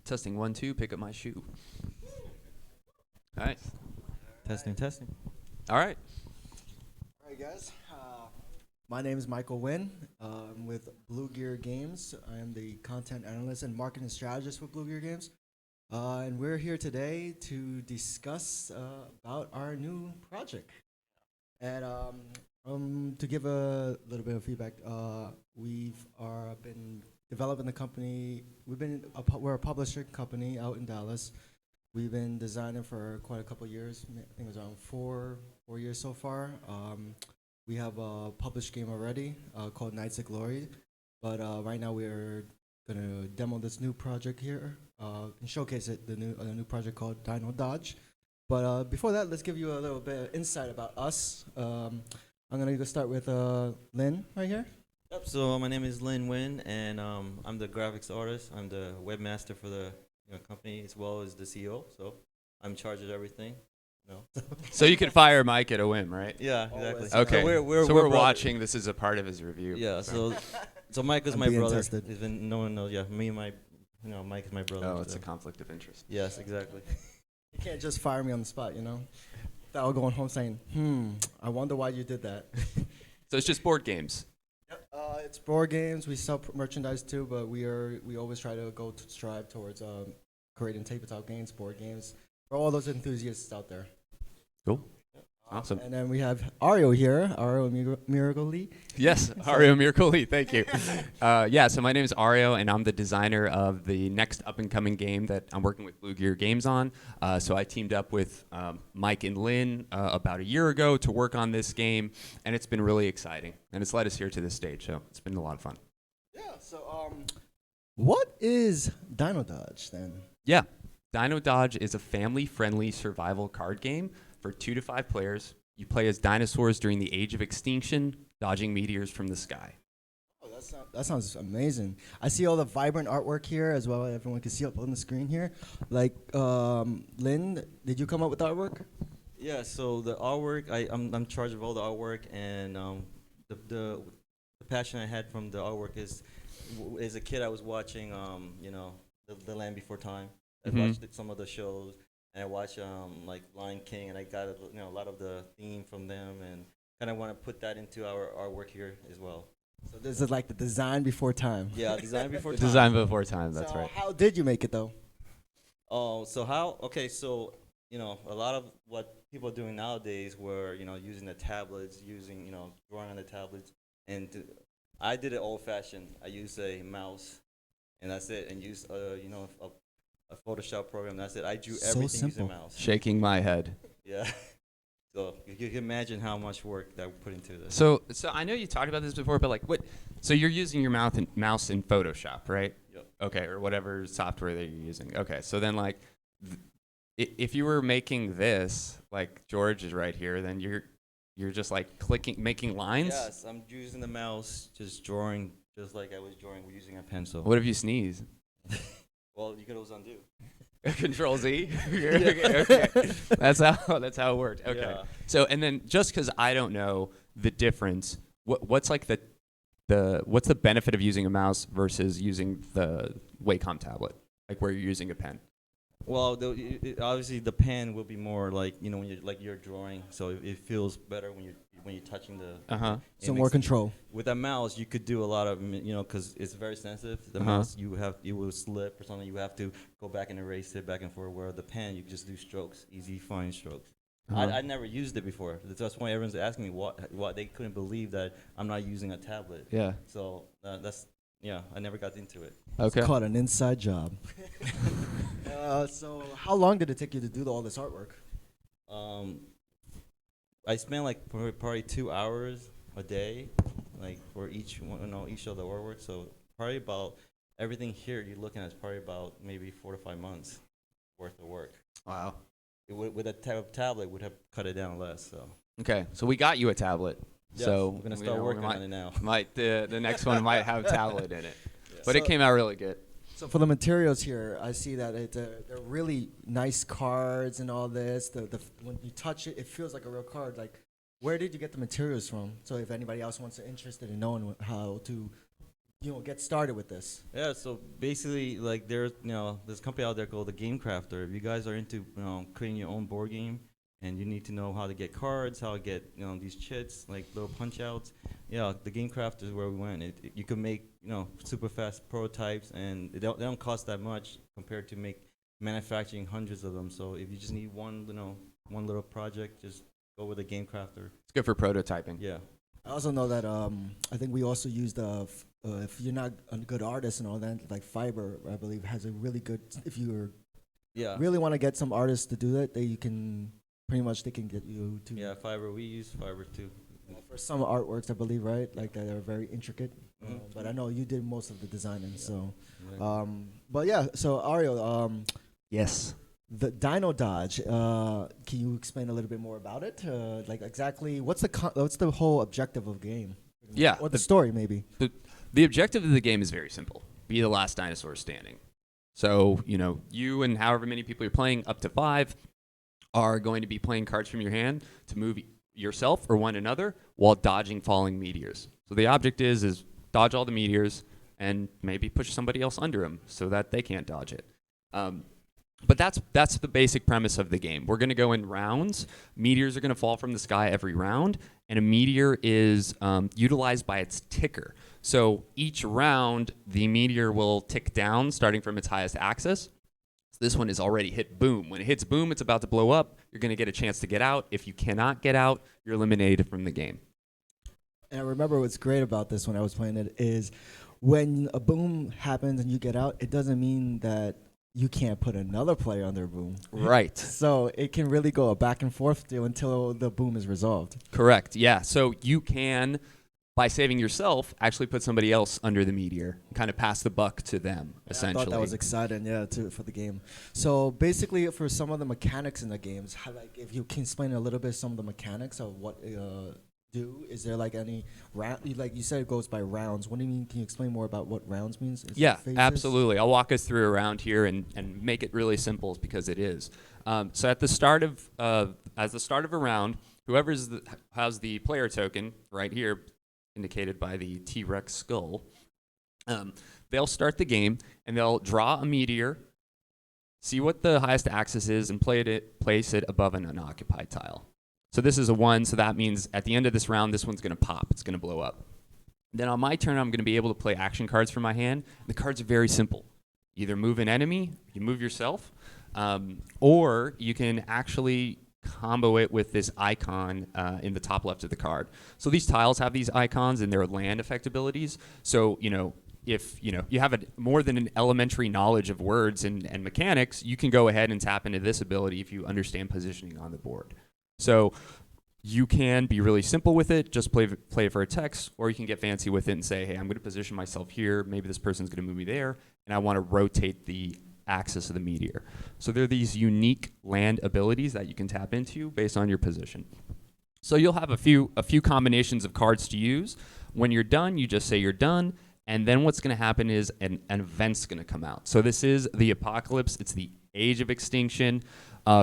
Testing 1 2. Pick up my shoe. Nice. Testing. All right. All right, guys. My name is Michael Wynn. I'm with Blue Gear Games. I am the content analyst and marketing strategist for Blue Gear Games. And we're here today to discuss about our new project. And to give a little bit of feedback, we've been developing the company. We're a publishing company out in Dallas. We've been designing for quite a couple of years. I think it was around four years so far. We have a published game already called Knights of Glory, but right now we're gonna demo this new project here and showcase it. The new project called Dino Dodge. But before that, let's give you a little bit of insight about us. I'm gonna go start with Lynn right here. Yep. So my name is Lin Win, and I'm the graphics artist. I'm the webmaster for the company as well as the CEO. So I'm in charge of everything. So you can fire Mike at a whim, right? Yeah, Always. exactly. Okay. So we're we're brothers. watching. This is a part of his review. Yeah. So Mike is I'm my being brother. tested. Even no one knows. Yeah, me and my, Mike is my brother. Oh, it's so. a conflict of interest. Yes, exactly. You can't just fire me on the spot, Without going home saying, I wonder why you did that. So it's just board games. It's board games. We sell merchandise too, but we always try to strive towards creating tabletop games, board games, for all those enthusiasts out there. Cool. Awesome. And then we have Ario here, Ario Miracoli. Yes, Ario Miracoli, thank you. So my name is Ario, and I'm the designer of the next up-and-coming game that I'm working with Blue Gear Games on. So I teamed up with Mike and Lynn about a year ago to work on this game, and it's been really exciting. And it's led us here to this stage, so it's been a lot of fun. Yeah. So what is Dino Dodge then? Yeah, Dino Dodge is a family-friendly survival card game for 2 to 5 players. You play as dinosaurs during the age of extinction, dodging meteors from the sky. Oh, that sounds amazing. I see all the vibrant artwork here as well. Everyone can see up on the screen here. Like, Lynn, did you come up with the artwork? Yeah. So the artwork, I'm in charge of all the artwork, and the passion I had from the artwork is, as a kid, I was watching the Land Before Time. I watched some of the shows. And I watched like Lion King, and I got a lot of the theme from them, and kind of want to put that into our artwork here as well. So this is like the design before time. Yeah, design before time. Design before time, that's So right. how did you make it though? Oh, so how? Okay, so a lot of what people are doing nowadays were using the tablets, drawing on the tablets, and I did it old-fashioned. I used a mouse, and that's it, and used a Photoshop program. That's it. I drew So everything using simple. a mouse. Shaking my head. Yeah. So you can imagine how much work that we put into this. So I know you talked about this before, but like what? So you're using your mouse in Photoshop, right? Yep. Okay, or whatever software that you're using. Okay, so then like, if you were making this, like George is right here, then you're just like making lines. Yes, I'm using the mouse, just drawing, just like I was drawing using a pencil. What if you sneeze? Well, you could always undo. Control Z. Okay. That's how it worked. Okay. Yeah. So and then just because I don't know the difference, what's like what's the benefit of using a mouse versus using the Wacom tablet, like where you're using a pen? Well, obviously the pen will be more like when you're drawing, so it feels better when you're touching the. So more control. With a mouse, you could do a lot of because it's very sensitive. The mouse you will slip or something. You have to go back and erase it back and forth. Where the pen, you just do strokes, easy fine strokes. I never used it before. That's why everyone's asking me what they couldn't believe that I'm not using a tablet. Yeah. So I never got into it. Okay. It's called an inside job. So how long did it take you to do all this artwork? I spent like probably 2 hours a day, like for each one, each of the artwork. So probably about everything here you're looking at is probably about maybe 4 to 5 months worth of work. Wow. With a tablet would have cut it down less. So Okay, so we got you a tablet. yes, So we're gonna start working on it now. The next one might have tablet in it, but it So- came out really good. So for the materials here, I see that they're really nice cards and all this. When you touch it, it feels like a real card. Like, where did you get the materials from? So if anybody else interested in knowing how to get started with this? Yeah, so basically, like, there's a company out there called the Game Crafter. If you guys are into, creating your own board game, and you need to know how to get cards, how to get, these chits, like little punch outs, yeah, the Game Crafter is where we went. You can make, super fast prototypes, and they don't cost that much compared to manufacturing hundreds of them. So if you just need one little project, just go with a Game Crafter. It's good for prototyping. Yeah. I also know that I think we also use if you're not a good artist and all that, like Fiverr, I believe, has a really good. If you Yeah. really want to get some artists to do that, they can pretty much they can get you to. Yeah, Fiverr. We use Fiverr too. For some artworks, I believe, right? Like that are very intricate. Mhm. But I know you did most of the designing, so. Yeah. But yeah, so Ario, Yes. the Dino Dodge. Can you explain a little bit more about it? Like exactly what's the whole objective of the game? Yeah. Or the story maybe. The objective of the game is very simple. Be the last dinosaur standing. So, you and however many people you're playing, up to 5, are going to be playing cards from your hand to move yourself or one another while dodging falling meteors. So the object is dodge all the meteors and maybe push somebody else under them so that they can't dodge it. But that's the basic premise of the game. We're going to go in rounds. Meteors are going to fall from the sky every round, and a meteor is utilized by its ticker. So each round, the meteor will tick down, starting from its highest axis. So this one is already hit boom. When it hits boom, it's about to blow up. You're going to get a chance to get out. If you cannot get out, you're eliminated from the game. And I remember what's great about this when I was playing it is when a boom happens and you get out, it doesn't mean that you can't put another player on their boom. Right. So it can really go back and forth until the boom is resolved. Correct. Yeah. So you can, by saving yourself, actually put somebody else under the meteor, kind of pass the buck to them, essentially. I thought that was exciting, for the game. So basically, for some of the mechanics in the games, if you can explain a little bit some of the mechanics of what do, is there like any round? Like you said, it goes by rounds. What do you mean? Can you explain more about what rounds means? Yeah, absolutely. I'll walk us through around here and make it really simple because it is. So at the start of a round, whoever has the player token right here, indicated by the T-Rex skull, they'll start the game and they'll draw a meteor, see what the highest axis is, and place it above an unoccupied tile. So this is a 1, so that means at the end of this round, this one's going to pop. It's going to blow up. Then on my turn, I'm going to be able to play action cards from my hand. The cards are very simple. Either move an enemy, you move yourself, or you can actually combo it with this icon in the top left of the card. So these tiles have these icons and their land effect abilities. So, if you have more than an elementary knowledge of words and mechanics, you can go ahead and tap into this ability if you understand positioning on the board. So you can be really simple with it, just play for a text, or you can get fancy with it and say, hey, I'm going to position myself here. Maybe this person's going to move me there, and I want to rotate the axis of the meteor. So there are these unique land abilities that you can tap into based on your position. So you'll have a few combinations of cards to use. When you're done, you just say you're done, and then what's going to happen is an event's going to come out. So this is the apocalypse. It's the age of extinction.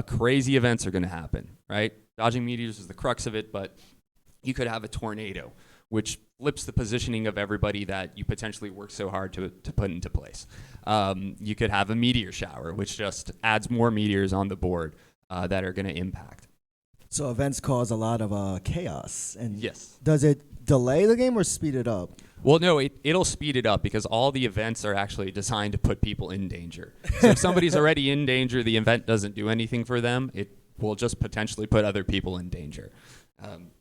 Crazy events are going to happen, right? Dodging meteors is the crux of it, but you could have a tornado, which flips the positioning of everybody that you potentially worked so hard to put into place. You could have a meteor shower, which just adds more meteors on the board that are going to impact. So events cause a lot of chaos. And yes. Does it delay the game or speed it up? Well, no, it'll speed it up because all the events are actually designed to put people in danger. So if somebody's already in danger, the event doesn't do anything for them. It will just potentially put other people in danger. And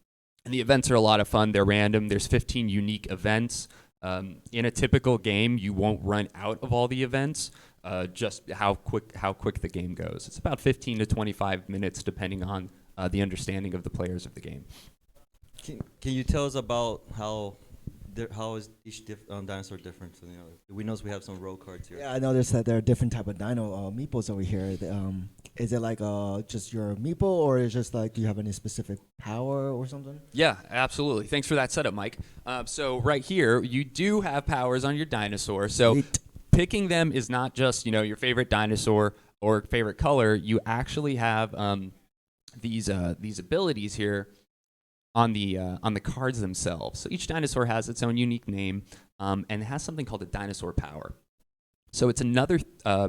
the events are a lot of fun. They're random. There's 15 unique events. In a typical game, you won't run out of all the events, just how quick the game goes. It's about 15 to 25 minutes, depending on the understanding of the players of the game. Can you tell us about how is each dinosaur different from the other? We know we have some row cards here. Yeah, I noticed that there are different type of dino meeples over here. Is it like just your meeple, or is it just like, do you have any specific power or something? Yeah, absolutely. Thanks for that setup, Mike. So right here, you do have powers on your dinosaur. So picking them is not just your favorite dinosaur or favorite color. You actually have these abilities here on the cards themselves. So each dinosaur has its own unique name. and it has something called a dinosaur power. So it's another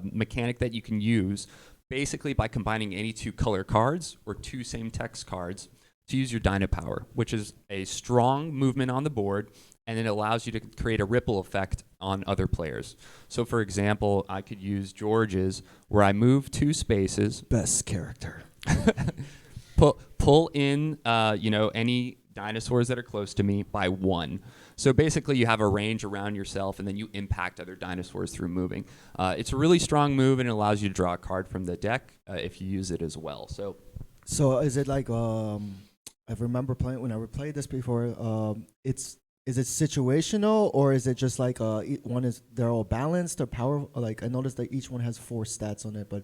mechanic that you can use basically by combining any two color cards or two same text cards to use your Dino Power, which is a strong movement on the board, and it allows you to create a ripple effect on other players. So for example, I could use George's, where I move 2 spaces, Best character. pull in any dinosaurs that are close to me by 1. So basically you have a range around yourself, and then you impact other dinosaurs through moving. It's a really strong move, and it allows you to draw a card from the deck if you use it as well. So is it like I remember playing when I played this before. Is it situational, or is it just like they're all balanced or power? Like I noticed that each one has 4 stats on it, but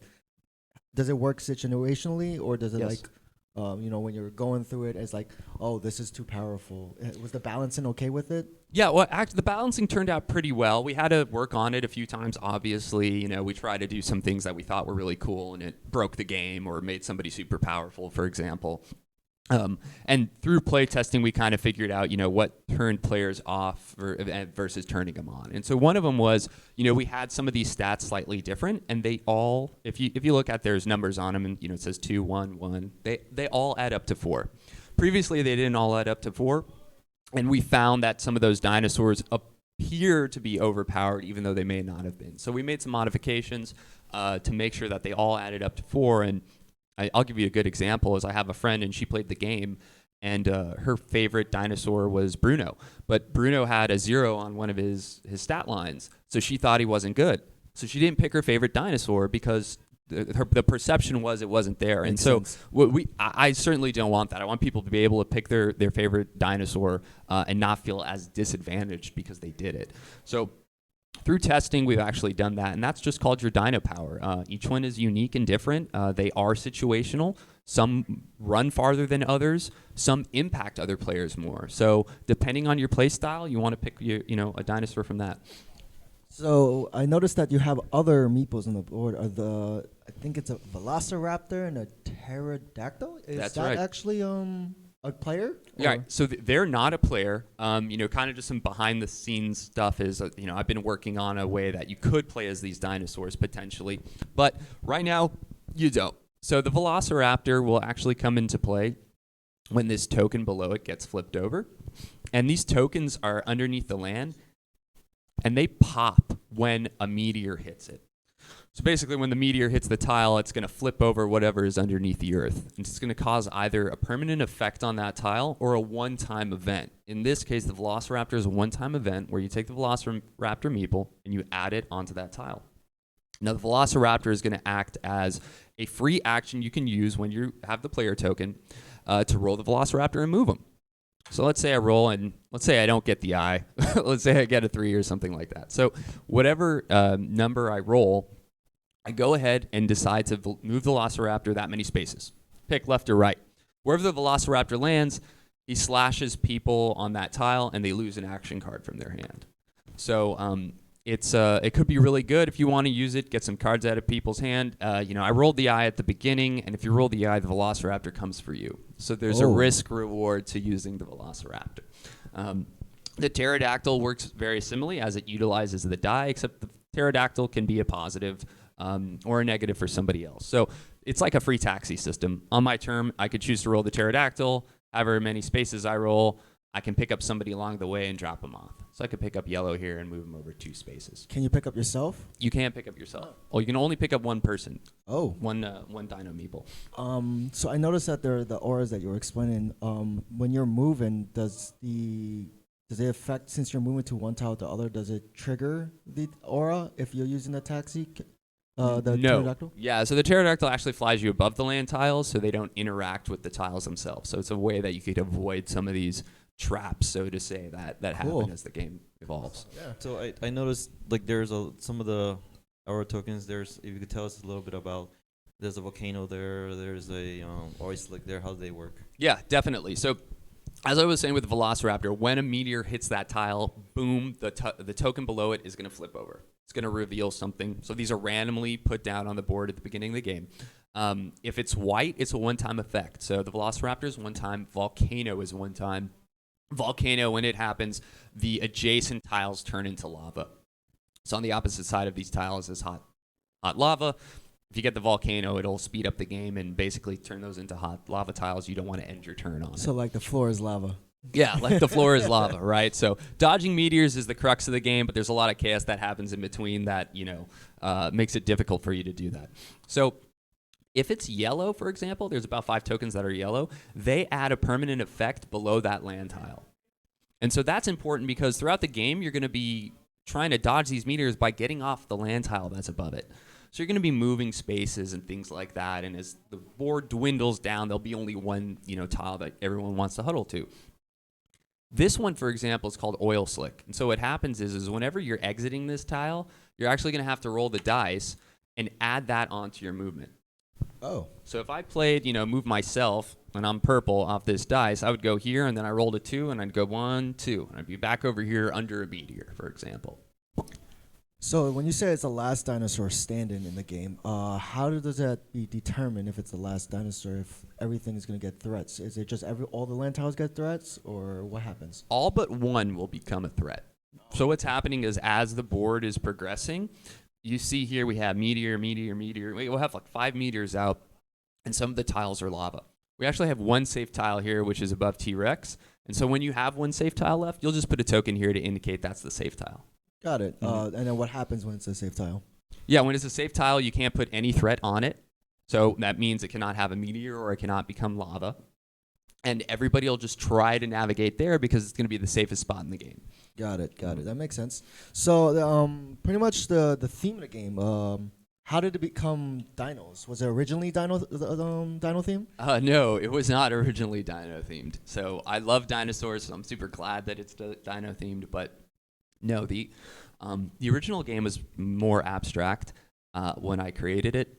does it work situationally, or does it Yes. like when you're going through it, it's like, oh, this is too powerful? Was the balancing okay with it? Yeah, well, the balancing turned out pretty well. We had to work on it a few times, obviously. We tried to do some things that we thought were really cool, and it broke the game or made somebody super powerful, for example. And through play testing, we kind of figured out, what turned players off versus turning them on. And so one of them was, we had some of these stats slightly different, and they all, if you look at there's numbers on them, and it says 2, 1, 1, they all add up to 4. Previously, they didn't all add up to 4, and we found that some of those dinosaurs appear to be overpowered, even though they may not have been. So we made some modifications to make sure that they all added up to 4, and I'll give you a good example. Is I have a friend, and she played the game, and her favorite dinosaur was Bruno. But Bruno had a 0 on one of his stat lines, so she thought he wasn't good. So she didn't pick her favorite dinosaur because the perception was it wasn't there. And Makes so sense. I certainly don't want that. I want people to be able to pick their favorite dinosaur and not feel as disadvantaged because they did it. So through testing, we've actually done that, and that's just called your Dino Power. Each one is unique and different. They are situational. Some run farther than others. Some impact other players more. So depending on your play style, you want to pick a dinosaur from that. So I noticed that you have other meeples on the board. I think it's a Velociraptor and a Pterodactyl. Is That's that right. actually a player? Yeah, Or- so they're not a player. Kind of just some behind the scenes stuff is, I've been working on a way that you could play as these dinosaurs potentially, but right now you don't. So the Velociraptor will actually come into play when this token below it gets flipped over, and these tokens are underneath the land, and they pop when a meteor hits it. So basically, when the meteor hits the tile, it's going to flip over whatever is underneath the earth. And it's going to cause either a permanent effect on that tile or a one-time event. In this case, the Velociraptor is a one-time event where you take the Velociraptor meeple and you add it onto that tile. Now, the Velociraptor is going to act as a free action you can use when you have the player token to roll the Velociraptor and move them. So let's say I roll, and let's say I don't get the eye. Let's say I get a 3 or something like that. So whatever number I roll, I go ahead and decide to move the Velociraptor that many spaces. Pick left or right. Wherever the Velociraptor lands, he slashes people on that tile, and they lose an action card from their hand. So it could be really good if you want to use it, get some cards out of people's hand. I rolled the eye at the beginning, and if you roll the eye, the Velociraptor comes for you. So there's a risk reward to using the Velociraptor. The Pterodactyl works very similarly as it utilizes the die, except the Pterodactyl can be a positive or a negative for somebody else. So it's like a free taxi system. On my turn, I could choose to roll the Pterodactyl. However many spaces I roll, I can pick up somebody along the way and drop them off. So I could pick up yellow here and move them over 2 spaces. Can you pick up yourself? You can't pick up yourself. Oh, you can only pick up one person. Oh. One Dino meeple. So I noticed that the auras that you were explaining, when you're moving, does it affect, since you're moving to one tile to the other, does it trigger the aura if you're using the taxi? The Pterodactyl? Yeah, so the Pterodactyl actually flies you above the land tiles, so they don't interact with the tiles themselves. So it's a way that you could avoid some of these traps, so to say, that happen as the game evolves. Yeah. So I noticed like there's some of the aura tokens. If you could tell us a little bit about, there's a volcano there. There's a ice lick there. How do they work? Yeah, definitely. So as I was saying with the Velociraptor, when a meteor hits that tile, boom, the token below it is going to flip over. It's going to reveal something. So these are randomly put down on the board at the beginning of the game. If it's white, it's a one-time effect. So the Velociraptor is one time. Volcano is one time. volcano, when it happens, the adjacent tiles turn into lava. So on the opposite side of these tiles is hot lava. If you get the volcano, it'll speed up the game and basically turn those into hot lava tiles. You don't want to end your turn on So it. like the floor is lava. Yeah, like the floor is lava, right? So dodging meteors is the crux of the game, but there's a lot of chaos that happens in between that, makes it difficult for you to do that. So if it's yellow, for example, there's about 5 tokens that are yellow. They add a permanent effect below that land tile. And so that's important because throughout the game, you're going to be trying to dodge these meteors by getting off the land tile that's above it. So you're going to be moving spaces and things like that. And as the board dwindles down, there'll be only one, tile that everyone wants to huddle to. This one, for example, is called oil slick. And so what happens is whenever you're exiting this tile, you're actually going to have to roll the dice and add that onto your movement. Oh. So if I played, move myself, and I'm purple off this dice, I would go here, and then I rolled a 2, and I'd go 1, 2. And I'd be back over here under a meteor, for example. So when you say it's the last dinosaur standing in the game, how does that be determined if it's the last dinosaur, if everything is going to get threats? Is it just all the land tiles get threats, or what happens? All but one will become a threat. So what's happening is as the board is progressing, you see here we have meteor. We'll have like 5 meteors out, and some of the tiles are lava. We actually have one safe tile here, which is above T-Rex. And so when you have one safe tile left, you'll just put a token here to indicate that's the safe tile. Got it. Mm-hmm. And then what happens when it's a safe tile? Yeah, when it's a safe tile, you can't put any threat on it. So that means it cannot have a meteor or it cannot become lava. And everybody will just try to navigate there because it's going to be the safest spot in the game. Got it. That makes sense. So pretty much the theme of the game, how did it become dinos? Was it originally dino theme? No, it was not originally dino themed. So I love dinosaurs, so I'm super glad that it's dino themed. But no, the original game was more abstract when I created it.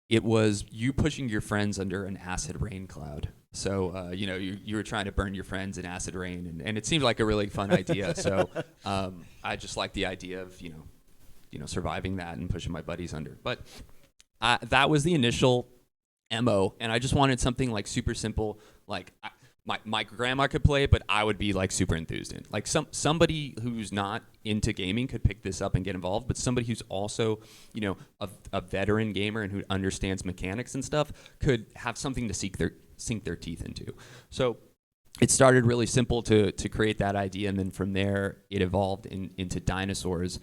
It was you pushing your friends under an acid rain cloud. So, you were trying to burn your friends in acid rain, and it seemed like a really fun idea. So I just like the idea of, surviving that and pushing my buddies under. But that was the initial MO, and I just wanted something like super simple. Like my grandma could play it, but I would be like super enthused in. Like somebody who's not into gaming could pick this up and get involved, but somebody who's also, a veteran gamer and who understands mechanics and stuff could have something to sink their teeth into. So it started really simple to create that idea, and then from there it evolved into dinosaurs.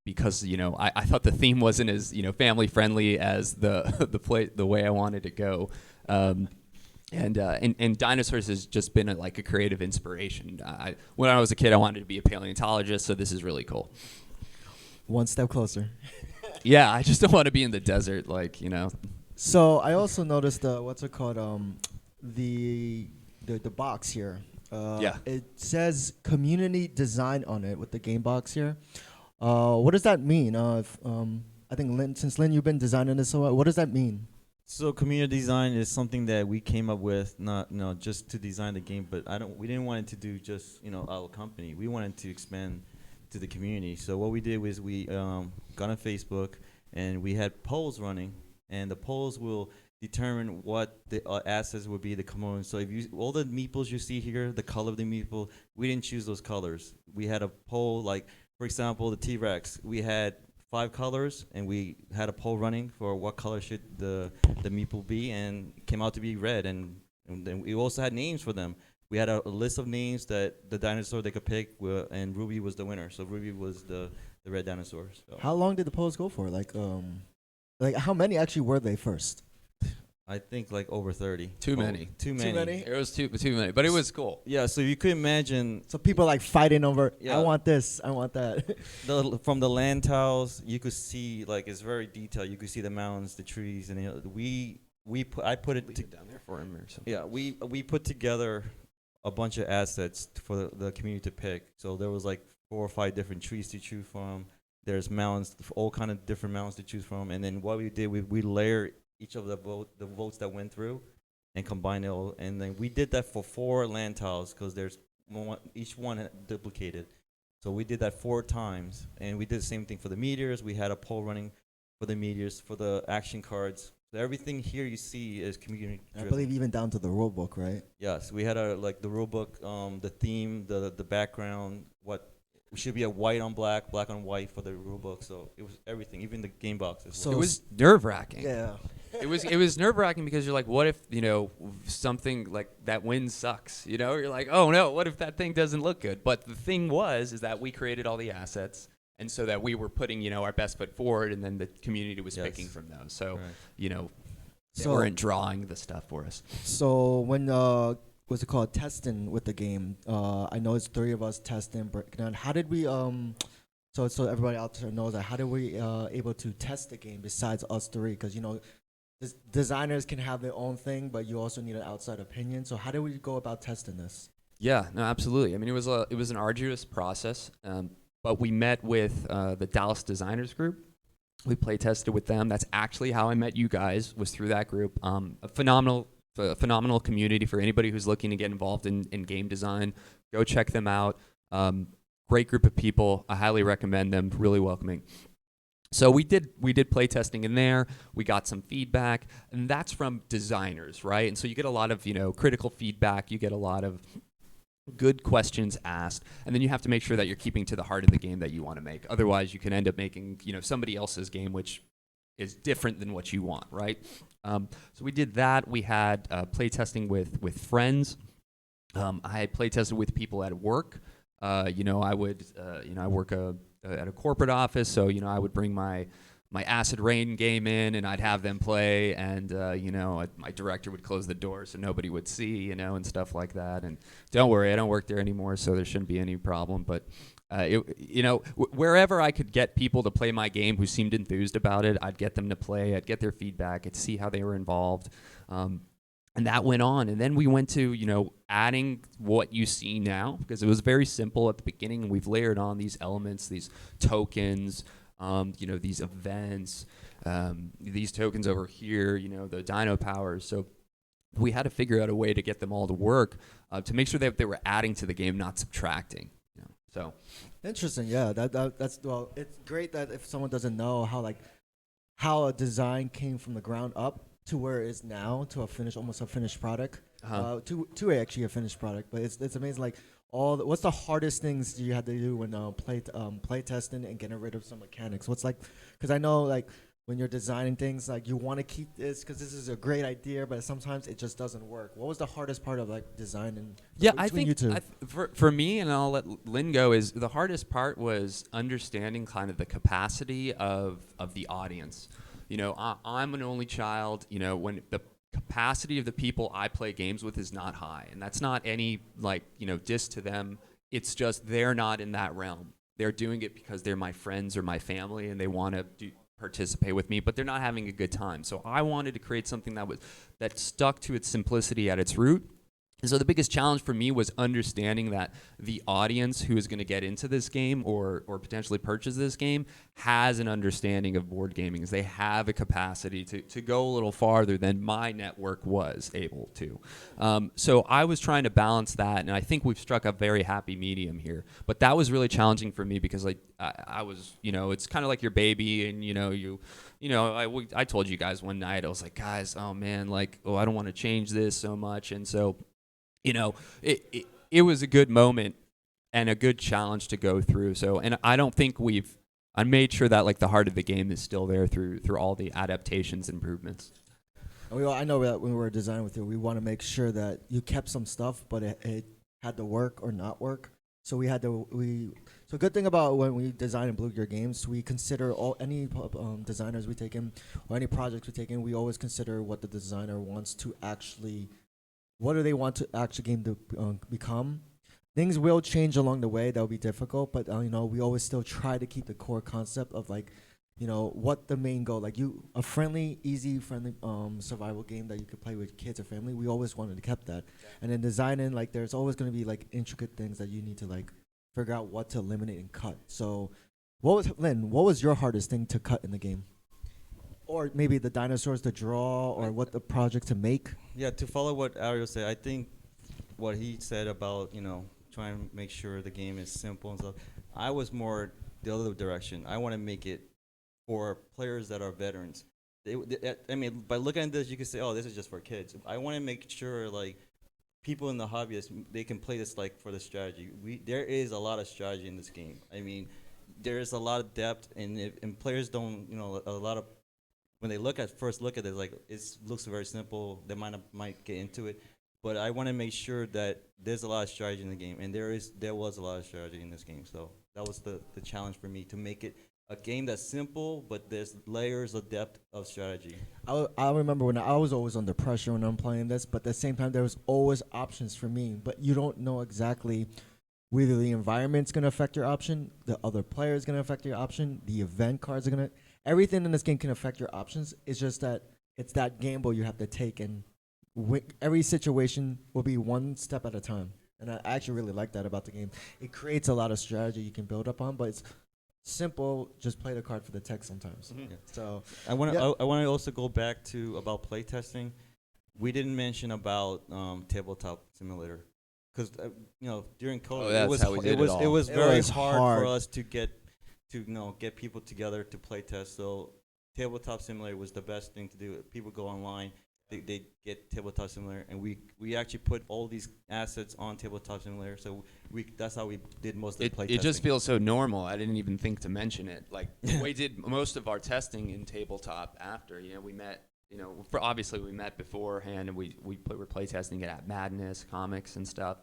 Because I thought the theme wasn't as family friendly as the way I wanted to go. And dinosaurs has just been a creative inspiration. When I was a kid, I wanted to be a paleontologist, so this is really cool. One step closer. Yeah, I just don't want to be in the desert, So I also noticed the box here. Yeah. It says community design on it with the game box here. What does that mean? I think Lynn, you've been designing this, so what does that mean? So community design is something that we came up with, not just to design the game, but we didn't want it to do just our company. We wanted to expand to the community. So what we did was we got on Facebook and we had polls running, and the polls will determine what the assets would be the components. So if all the meeples you see here, the color of the meeple, we didn't choose those colors. We had a poll, like for example, the T-Rex. We had 5 colors, and we had a poll running for what color should the meeple be, and it came out to be red. And then we also had names for them. We had a list of names that the dinosaur they could pick, and Ruby was the winner. So Ruby was the red dinosaur. So. How long did the polls go for? Like how many actually were they first? I think like over 30. Too many. Too many. It was too many, but it was cool. Yeah, so you could imagine. So people like fighting over, Yeah. I want this, I want that. From the land tiles, you could see it's very detailed. You could see the mountains, the trees, and I put it down there for him or something. Yeah, we put together a bunch of assets for the community to pick. So there was like 4 or 5 different trees to choose from. There's mountains, all kind of different mountains to choose from. And then what we did, we layer each of the votes that went through, and combine it all. And then we did that for 4 land tiles because each one duplicated. So we did that 4 times, and we did the same thing for the meteors. We had a poll running for the meteors, for the action cards. So everything here you see is community I driven. believe even down to the rule book, right? Yes, we had our like the rule book, the theme, the background, what it should be a white on black, black on white for the rule book. So it was everything, even the game box as So well. It was nerve-wracking. Yeah. It was nerve-wracking because you're like, what if, something like that win sucks? You're like, oh no, what if that thing doesn't look good? But the thing is that we created all the assets, and so that we were putting, our best foot forward, and then the community was Yes. picking from those. So, Right. they So- weren't drawing the stuff for us. So when what's it called, testing with the game? I know it's 3 of us testing, breaking down. How did we so everybody out there knows that, how did we able to test the game besides us 3? Because designers can have their own thing, but you also need an outside opinion. So how did we go about testing this? Yeah, no, absolutely. I mean, it was an arduous process, but we met with the Dallas Designers Group. We play tested with them. That's actually how I met you guys, was through that group. A phenomenal community for anybody who's looking to get involved in game design. Go check them out. Great group of people. I highly recommend them. Really welcoming. So we did play testing in there. We got some feedback, and that's from designers, right? And so you get a lot of critical feedback. You get a lot of good questions asked, and then you have to make sure that you're keeping to the heart of the game that you want to make. Otherwise, you can end up making somebody else's game, which is different than what you want, right? So we did that. We had play testing with friends. I had play tested with people at work. I would I work at a corporate office, so I would bring my Acid Rain game in, and I'd have them play, and my director would close the door so nobody would see, and stuff like that. And don't worry, I don't work there anymore, so there shouldn't be any problem. But wherever I could get people to play my game who seemed enthused about it, I'd get them to play. I'd get their feedback. I'd see how they were involved. And that went on. And then we went to, adding what you see now, because it was very simple at the beginning. And we've layered on these elements, these tokens, these events, these tokens over here, the dino powers. So we had to figure out a way to get them all to work, to make sure that they were adding to the game, not subtracting. So Interesting. Yeah, that's well. It's great that if someone doesn't know how a design came from the ground up to where it is now, to almost a finished product, to actually a finished product. But it's amazing. What's the hardest things you had to do when play testing and getting rid of some mechanics? Because I know when you're designing things, you want to keep this because this is a great idea, but sometimes it just doesn't work. What was the hardest part of designing? Yeah, between I think you two? for me, and I'll let Lynn go, is the hardest part was understanding kind of the capacity of the audience. I'm an only child. When the capacity of the people I play games with is not high, and that's not any diss to them. It's just they're not in that realm. They're doing it because they're my friends or my family, and they want to participate with me, but they're not having a good time. So I wanted to create something that stuck to its simplicity at its root. And so the biggest challenge for me was understanding that the audience who is going to get into this game or potentially purchase this game has an understanding of board gaming. They have a capacity to go a little farther than my network was able to. So I was trying to balance that, and I think we've struck a very happy medium here. But that was really challenging for me because I was, it's kind of like your baby, and I told you guys one night, I was like, guys, oh man, I don't want to change this so much, and so. It was a good moment and a good challenge to go through. So, and I don't think I made sure that the heart of the game is still there through all the adaptations and improvements. I know that when we were designing with you, we want to make sure that you kept some stuff, but it had to work or not work. So so good thing about when we design in Blue Gear Games, we consider any designers we take in or any projects we take in, we always consider what the designer wants to actually. What do they want to actually game to become? Things will change along the way. That'll be difficult, but we always still try to keep the core concept of what the main goal. A friendly, easy, survival game that you could play with kids or family. We always wanted to keep that. And then designing, there's always going to be intricate things that you need to figure out what to eliminate and cut. So, what was your hardest thing to cut in the game? Or maybe the dinosaurs to draw, or what the project to make. Yeah, to follow what Ariel said, I think what he said about trying to make sure the game is simple and stuff. I was more the other direction. I want to make it for players that are veterans. I mean, by looking at this, you can say, "Oh, this is just for kids." I want to make sure, like, people in the hobbyist they can play this like for the strategy. There is a lot of strategy in this game. I mean, there is a lot of depth, and players don't, a lot of when they first look at it, like it looks very simple. They might get into it, but I want to make sure that there's a lot of strategy in the game, and there was a lot of strategy in this game. So that was the challenge for me to make it a game that's simple, but there's layers of depth of strategy. I remember when I was always under pressure when I'm playing this, but at the same time, there was always options for me. But you don't know exactly whether the environment's going to affect your option, the other player is going to affect your option, the event cards are going to. Everything in this game can affect your options. It's just that it's that gamble you have to take, and every situation will be one step at a time. And I actually really like that about the game. It creates a lot of strategy you can build up on, but it's simple. Just play the card for the text sometimes. Yeah. So I want to also go back to about playtesting. We didn't mention about tabletop simulator because during COVID it was very hard for us to get people together to play test. So tabletop simulator was the best thing to do. People go online, they get tabletop simulator, and we actually put all these assets on tabletop simulator. So that's how we did most of the play testing. It just feels so normal. I didn't even think to mention it. Like we did most of our testing in tabletop after. We met. Obviously we met beforehand, and we were play testing at Madness Comics and stuff.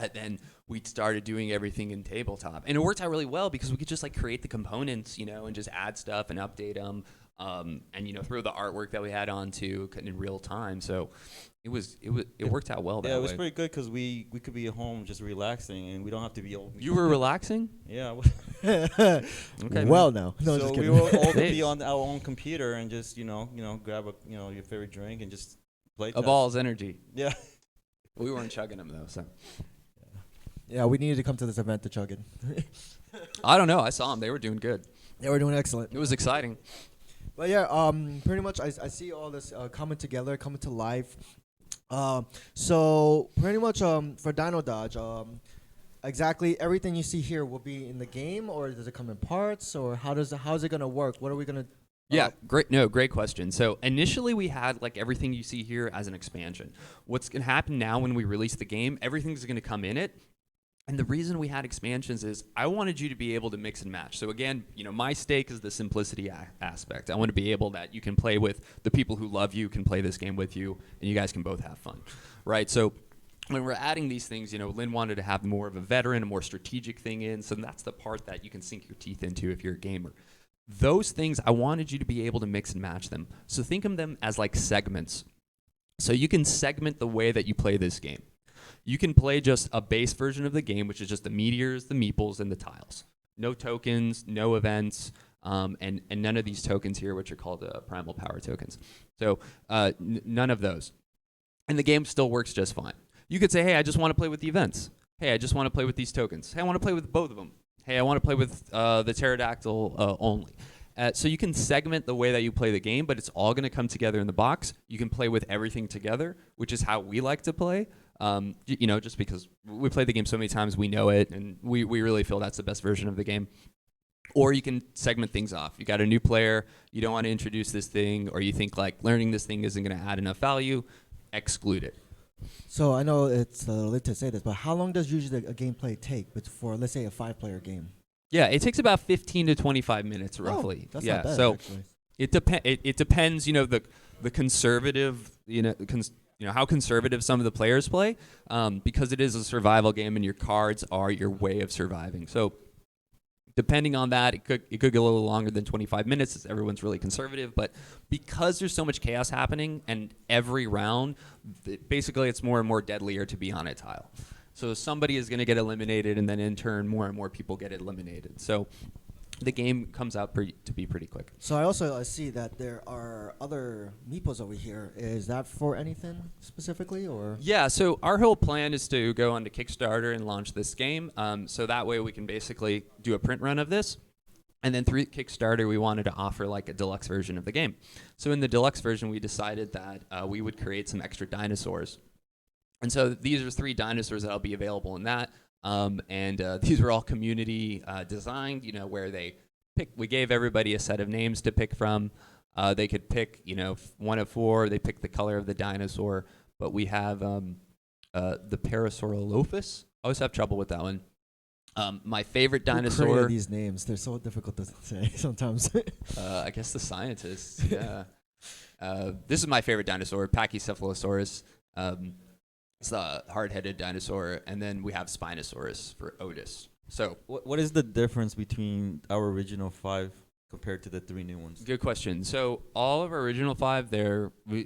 And then we started doing everything in tabletop, and it worked out really well because we could just like create the components, and just add stuff and update them, and throw the artwork that we had onto in real time. So it worked out well. Yeah, it was pretty good because we could be at home just relaxing, and we don't have to be old. You were relaxing? Yeah. Okay. Well, no. So just we were all be on our own computer and just grab your favorite drink and just play. A ball's energy. Yeah. We weren't chugging them though, so. Yeah, we needed to come to this event to chug it. I don't know. I saw them. They were doing good. They were doing excellent. It was exciting. But yeah, pretty much I see all this coming together, coming to life. So pretty much for Dino Dodge, exactly everything you see here will be in the game, or does it come in parts, or how's it gonna work? What are we gonna? Yeah, great question. So initially we had like everything you see here as an expansion. What's gonna happen now when we release the game? Everything's gonna come in it. And the reason we had expansions is I wanted you to be able to mix and match. So again, my stake is the simplicity aspect. I want to be able that you can play with the people who love you, can play this game with you, and you guys can both have fun, right? So when we're adding these things, Lynn wanted to have more of a veteran, a more strategic thing in. So that's the part that you can sink your teeth into if you're a gamer. Those things, I wanted you to be able to mix and match them. So think of them as like segments. So you can segment the way that you play this game. You can play just a base version of the game, which is just the meteors, the meeples, and the tiles. No tokens, no events, and none of these tokens here, which are called primal power tokens. So none of those. And the game still works just fine. You could say, hey, I just want to play with the events. Hey, I just want to play with these tokens. Hey, I want to play with both of them. Hey, I want to play with the pterodactyl only. So you can segment the way that you play the game, but it's all going to come together in the box. You can play with everything together, which is how we like to play. Just because we played the game so many times, we know it, and we really feel that's the best version of the game. Or you can segment things off. You got a new player, you don't want to introduce this thing, or you think like learning this thing isn't going to add enough value, exclude it. So I know it's late to say this, but how long does usually a gameplay take for, let's say, a 5-player game? Yeah, it takes about 15 to 25 minutes roughly. That's yeah, not bad, so actually. it depends, the conservative, how conservative some of the players play, because it is a survival game and your cards are your way of surviving. So depending on that, it could get a little longer than 25 minutes if everyone's really conservative. But because there's so much chaos happening and every round, basically it's more and more deadlier to be on a tile. So somebody is going to get eliminated, and then in turn, more and more people get eliminated. So the game comes out to be pretty quick. So I see that there are other meeples over here. Is that for anything specifically, or? Yeah, so our whole plan is to go onto Kickstarter and launch this game. So that way we can basically do a print run of this. And then through Kickstarter, we wanted to offer like a deluxe version of the game. So in the deluxe version, we decided that we would create some extra dinosaurs. And so these are 3 dinosaurs that'll be available in that. These were all community designed, where we gave everybody a set of names to pick from. They could pick, one of four. They pick the color of the dinosaur. But we have the Parasaurolophus. I always have trouble with that one. My favorite Who dinosaur. created these names? They're so difficult to say sometimes. I guess the scientists. Yeah. This is my favorite dinosaur, Pachycephalosaurus. It's the hard-headed dinosaur, and then we have Spinosaurus for Otis. So, What is the difference between our original 5 compared to the 3 new ones? good question. So, all of our original 5,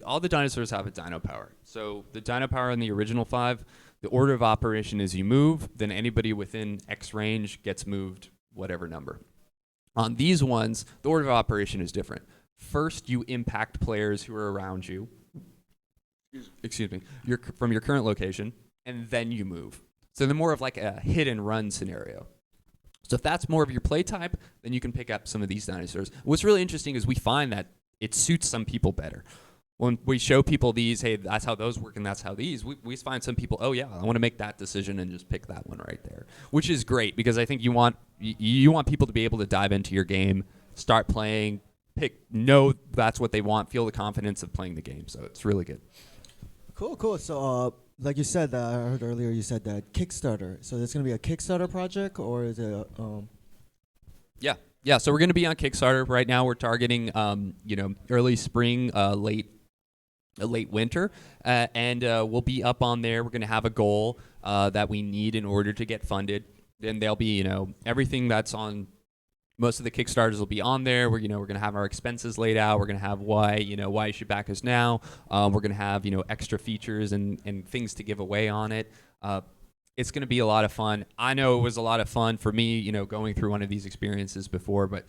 all the dinosaurs have a dino power. So, the dino power in the original 5, the order of operation is you move, then anybody within X range gets moved whatever number. On these ones, the order of operation is different. First, you impact players who are around you. Excuse me. From your current location, and then you move. So they're more of like a hit and run scenario. So if that's more of your play type, then you can pick up some of these dinosaurs. What's really interesting is we find that it suits some people better. When we show people these, hey, that's how those work and that's how these, we find some people, oh yeah, I want to make that decision and just pick that one right there, which is great because I think you want people to be able to dive into your game, start playing, know that's what they want, feel the confidence of playing the game. So it's really good. Cool. So, like you said, I heard earlier you said that Kickstarter. So it's going to be a Kickstarter project, or is it? Yeah. So we're going to be on Kickstarter right now. We're targeting, early spring, late winter, and we'll be up on there. We're going to have a goal that we need in order to get funded. Then there'll be, everything that's on. Most of the Kickstarters will be on there. We're going to have our expenses laid out. We're going to have why you should back us now. We're going to have, extra features and things to give away on it. It's going to be a lot of fun. I know it was a lot of fun for me, going through one of these experiences before, but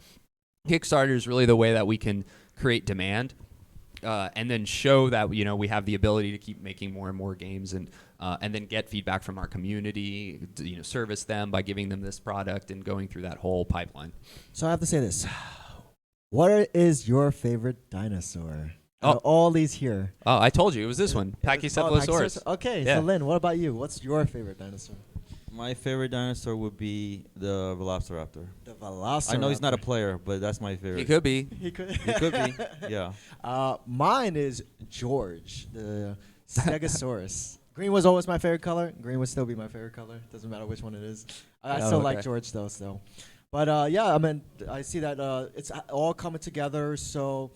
Kickstarter is really the way that we can create demand and then show that, we have the ability to keep making more and more games and then get feedback from our community, service them by giving them this product and going through that whole pipeline. So I have to say this. What is your favorite dinosaur? All these here. Oh, I told you. It was this one, Pachycephalosaurus. Okay, Yeah. so Lynn, what about you? What's your favorite dinosaur? My favorite dinosaur would be the Velociraptor. The Velociraptor. I know he's not a player, but that's my favorite. He could be. He could. He could be. Yeah. Mine is George, the Stegosaurus. Green was always my favorite color. Green would still be my favorite color. Doesn't matter which one it is. I still like George though. So, but yeah, I mean, I see that it's all coming together. So,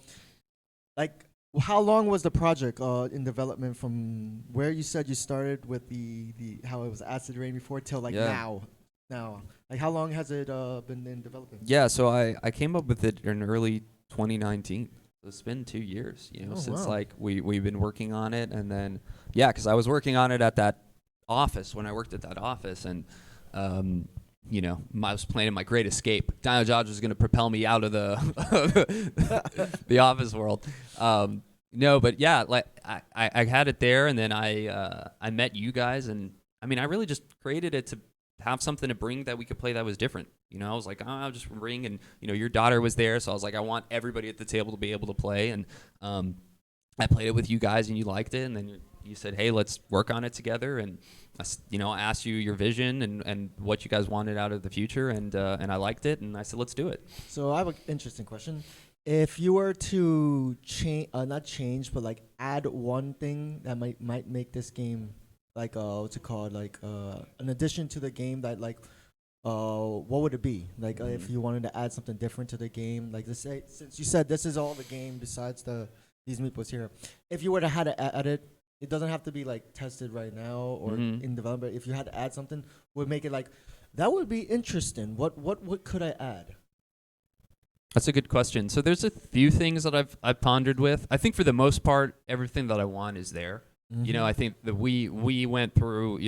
like, how long was the project in development from where you said you started with the how it was acid rain before till like now? Now, like, how long has it been in development? Yeah, so I came up with it in early 2019. It's been 2 years, since like we've been working on it, and then because I was working on it at that office when I worked at that office, and I was planning my great escape. Dino Dodge was going to propel me out of the office world. No, but yeah, like I had it there, and then I met you guys, and I mean I really just created it to have something to bring that we could play that was different. I was like, I'll just bring, and your daughter was there, so I was like, I want everybody at the table to be able to play, and I played it with you guys, and you liked it, and then you said, hey, let's work on it together, and I asked you your vision and what you guys wanted out of the future, and I liked it, and I said, let's do it. So I have an interesting question. If you were to change, not change, but like add one thing that might make this game like what's it called, like an addition to the game that like what would it be? Like if you wanted to add something different to the game, like since you said this is all the game besides these meeples here, if you were to had to add it, it doesn't have to be like tested right now or in development. If you had to add something, would make it like that would be interesting. What could I add? That's a good question. So there's a few things that I've pondered with. I think for the most part, everything that I want is there. I think that we went through,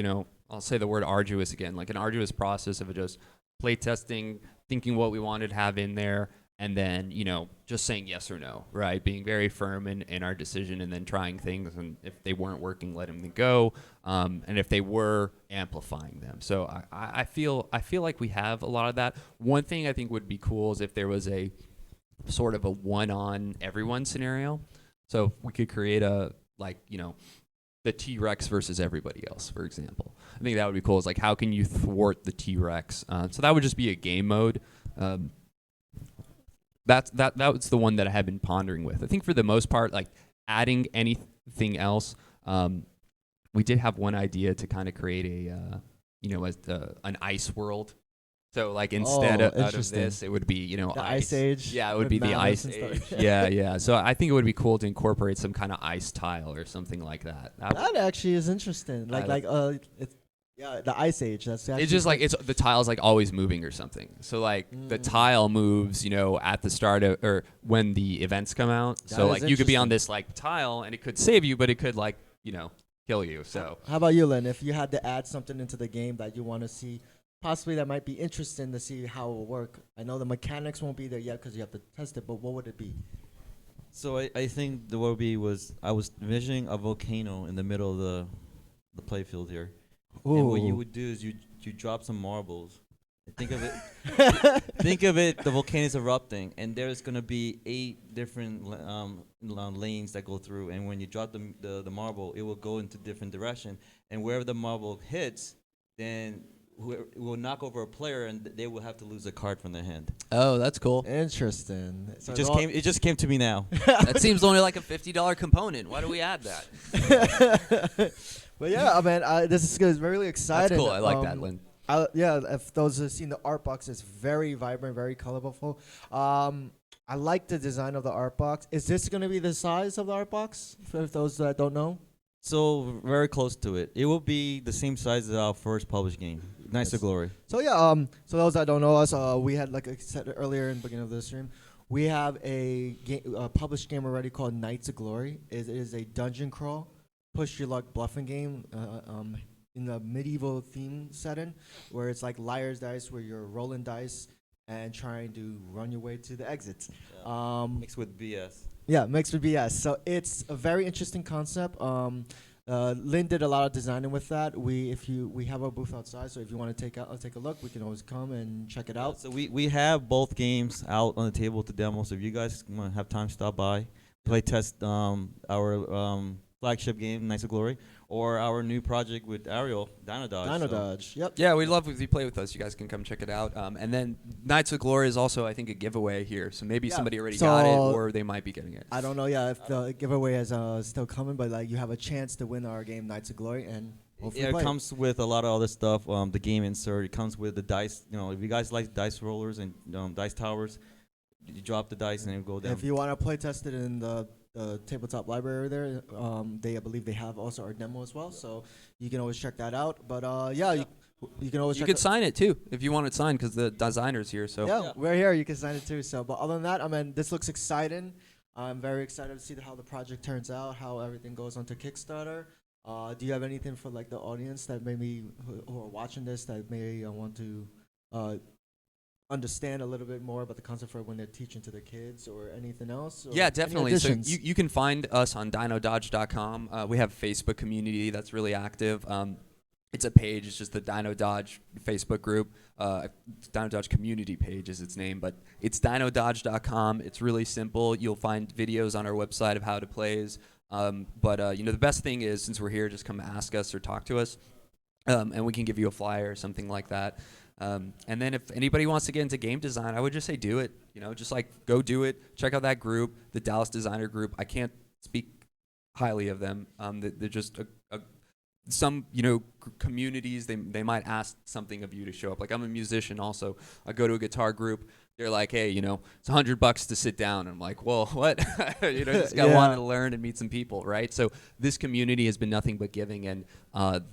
I'll say the word arduous again, like an arduous process of just play testing, thinking what we wanted to have in there, and then, just saying yes or no, right? Being very firm in our decision, and then trying things, and if they weren't working, letting them go, and if they were, amplifying them. So I feel like we have a lot of that. One thing I think would be cool is if there was a sort of a one-on everyone scenario. So we could create the T-Rex versus everybody else, for example. I think that would be cool. It's like, how can you thwart the T-Rex? So that would just be a game mode. that was the one that I had been pondering with. I think for the most part, like adding anything else, we did have one idea to kind of create a an ice world. So like instead out of interesting. this, it would be The Ice Age. Yeah, it would with be the mammoths Ice and Age. stuff. Yeah. So I think it would be cool to incorporate some kind of ice tile or something like that. That actually is interesting. The Ice Age. That's actually It's just like the tile's like always moving or something. So like the tile moves, at the start of or when the events come out. That So is like you could be on interesting. this like tile and it could save you, but it could like kill you. So How about you, Lynn? If you had to add something into the game that you want to see, possibly that might be interesting to see how it will work. I know the mechanics won't be there yet because you have to test it, but what would it be? So I think the Wobie was I was envisioning a volcano in the middle of the playfield here. And what you would do is you drop some marbles. Think of it. Think of it. The volcano is erupting, and there's gonna be 8 different lanes that go through. And when you drop the marble, it will go into different direction. And wherever the marble hits, then it will knock over a player, and they will have to lose a card from their hand. oh, that's cool. Interesting. So It just came to me now. That seems only like a $50 component. Why do we add that? But yeah, I mean, this is really exciting. That's cool. I like that, Lynn. If those who've seen the art box, it's very vibrant, very colorful. I like the design of the art box. Is this going to be the size of the art box? For those that don't know. So very close to it. It will be the same size as our first published game, Knights of Glory. So yeah, so those that don't know us, we had, like I said earlier in the beginning of the stream, we have a published game already called Knights of Glory. It is a dungeon crawl, push your luck bluffing game in the medieval theme setting, where it's like liar's dice, where you're rolling dice and trying to run your way to the exit. Mixed with BS. Yeah, mixed with BS. So it's a very interesting concept. Lynn did a lot of designing with that. We have a booth outside, so if you want to take a look, we can always come and check it out. So we have both games out on the table to demo. So if you guys want to have time, stop by, play test our flagship game, Knights of Glory, or our new project with Ariel, Dino Dodge. Dino So- Dodge. Yep. Yeah, we'd love if you play with us. You guys can come check it out. And then Knights of Glory is also, I think, a giveaway here. So maybe Yeah. somebody already got it, So- or they might be getting it. I don't know, if the giveaway is still coming, but like you have a chance to win our game, Knights of Glory, and hopefully Yeah, play it comes with a lot of other stuff. The game insert. It comes with the dice. If you guys like dice rollers and dice towers, you drop the dice and it will go down. If you want to play test it in the tabletop library there, I believe they have also our demo as well, so you can always check that out. But you can always You check could out- sign it too if you want it signed, because the designer's here. So Yeah, we're here. You can sign it too. So, but other than that, I mean, this looks exciting. I'm very excited to see how the project turns out, how everything goes onto Kickstarter. Do you have anything for like the audience that maybe who are watching this that may want to understand a little bit more about the concept for when they're teaching to their kids or anything else? Or yeah, any definitely. So additions? you can find us on DinoDodge.com. We have a Facebook community that's really active. It's a page. It's just the Dino Dodge Facebook group. Dino Dodge community page is its name, but it's DinoDodge.com. It's really simple. You'll find videos on our website of how to plays. But the best thing is, since we're here, just come ask us or talk to us, and we can give you a flyer or something like that. And then if anybody wants to get into game design, I would just say do it. Just like go do it. Check out that group, the Dallas Designer Group. I can't speak highly of them. They're just some communities. They might ask something of you to show up. Like I'm a musician also. I go to a guitar group. They're like, hey, it's $100 to sit down. And I'm like, well, what? Just got wanted to learn and meet some people, right? So this community has been nothing but giving, and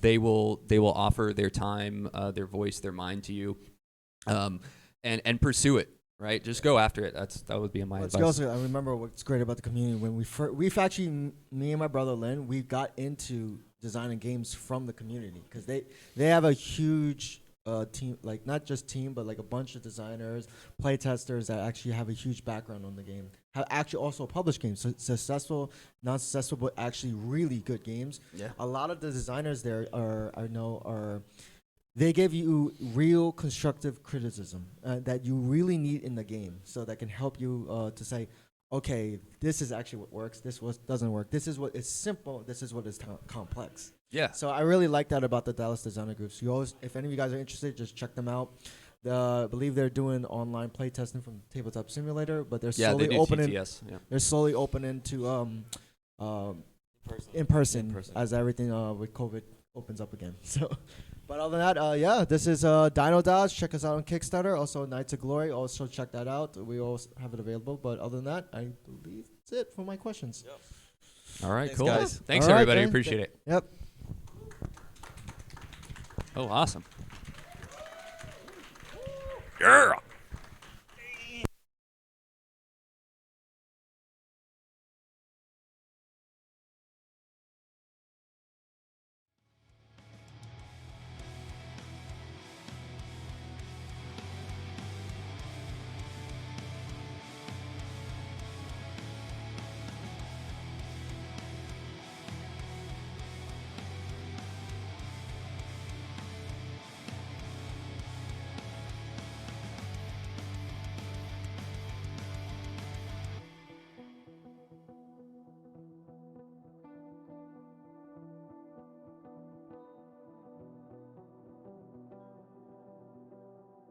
they will offer their time, their voice, their mind to you, and pursue it, right? Just go after it. That would be my advice. Also, I remember what's great about the community when we've actually, me and my brother Lynn, we got into designing games from the community because they have a huge team, like not just team, but like a bunch of designers, play testers that actually have a huge background on the game. Have actually also published games, so successful, non-successful, but actually really good games. Yeah. A lot of the designers there they give you real constructive criticism that you really need in the game, so that can help you to say, okay, this is actually what works, this doesn't work, this is what is simple, this is what is complex. Yeah. So I really like that about the Dallas Designer Groups. You always, if any of you guys are interested, just check them out. I believe they're doing online play testing from Tabletop Simulator, but they're Yeah, they slowly do opening. TTS. Yeah. They're slowly opening to in person as everything with COVID opens up again. So, but other than that, yeah, this is Dino Dodge. Check us out on Kickstarter. Also, Knights of Glory. Also, check that out. We always have it available. But other than that, I believe that's it for my questions. Yep. All right, Thanks, cool. guys. Thanks, All right, everybody. man. Appreciate it. Yep. Oh, awesome. Yeah.